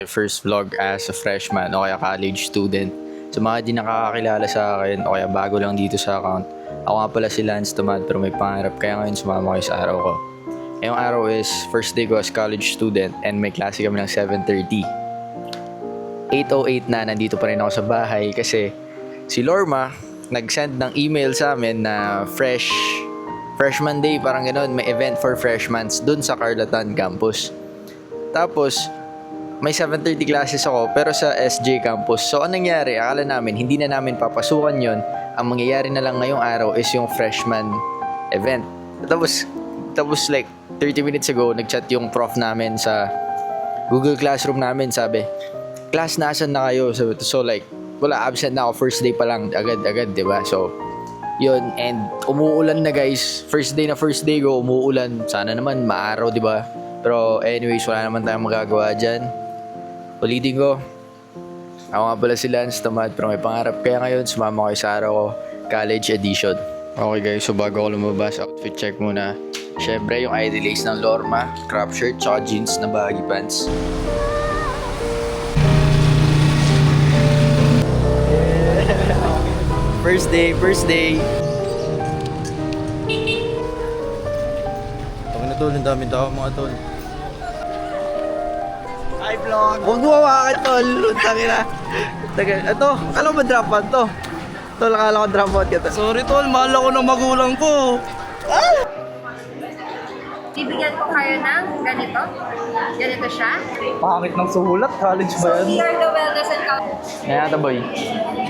First vlog as a freshman o kaya college student. Sa mga di nakakakilala sa akin o kaya bago lang dito sa account, ako nga pala si Lance Tomad pero may pangarap kaya ngayon sumama kayo sa araw ko. Ngayong araw is first day ko as college student and may klase kami ng 7:30. 8:08 na nandito pa rin ako sa bahay kasi si Lorma nag-send ng email sa amin na freshman day, parang gano'n, may event for freshmans dun sa Carlatan campus. Tapos may 7:30 classes ako pero sa SJ campus. So anong nangyari? Akala namin hindi na namin papasukan yon. Ang mangyayari na lang ngayong araw is yung freshman event. Tapos like 30 minutes ago, nagchat yung prof namin sa Google Classroom namin. Sabi, class, nasan na kayo? So like, wala, absent na ako. First day pa lang, agad-agad, diba? So, yun. And umuulan na guys. First day ko, umuulan. Sana naman maaraw, diba? Pero anyways, wala naman tayong magagawa dyan. Ulitin ko, ako nga pala si Lance Tomad pero may pangarap kaya ngayon sumama kayo sa araw ko, college edition. Okay guys, so bago ako lumabas, outfit check muna. Syempre yung ID lace ng Lorma, crop shirt, tsaka jeans na baggy pants. First day. Tawag na tol, ang daming tao mga tol. Hi vlog! Huwag mo hawakan, tol. Tangina. Ito, alam mo drop out to? Tol, akala ko drop out ka to. Sorry tol, mahal ako ng magulang ko. Bibigyan ko kayo ng ganito. Ganito siya. Pangit ng sulat, college ba yan? We are the wellness and culture. Kaya ata boy,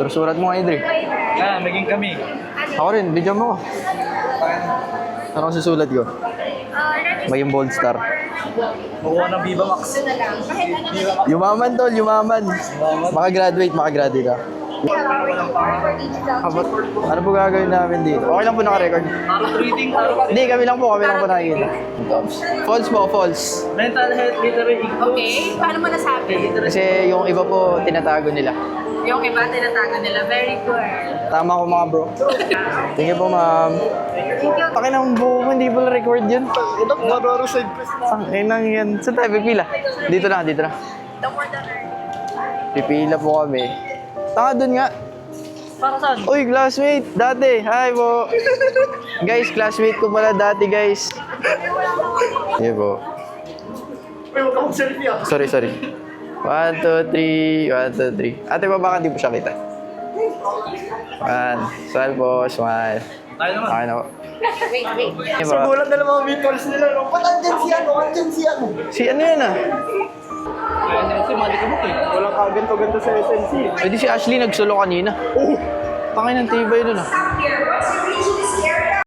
surat mo nga Idri. Naging kami. Ako rin, video mo ko. Ano ang susulat ko? May yung bold star. Makuha ng Viva Max. Yumaman tol, yumaman. Makagraduate ka. Ano po gagawin namin dito? Okay lang po naka-record. Reading, Hindi, kami lang po nakikita. False. mental health, literary, Okay, paano mo nasabi? Kasi yung iba po, tinatago nila. Yung iba, tinatago nila. Very good. Tama ko mga bro. Thank you po ma'am. Thank you. Akin ang buho ko, hindi pala record yun. Ito, mararo side quest. Ang inang yan. Saan tayo pipila? Dito na. The more the learning. Pipila po kami. Tanga dun nga. Para saan? Uy, classmate. Dati. Hi po. Guys, classmate ko pala dati guys. Sige po. Uy, huwag ka mag-selfie ah. Sorry. 1, 2, 3. Ate ba baka di po siya kita? 1. Smile po. Smile. Tayo naman. Okay na po. Wait. Sige po. Sa gulat na lang mga meatballs nila, no? Ba't andyan si ano? Si ano yan ah? SNC, mali ka mo eh. Walang kaganto-ganto sa SNC. Pwede si Ashley nagsolo kanina. Oh! Tangin ng tibay dun ah.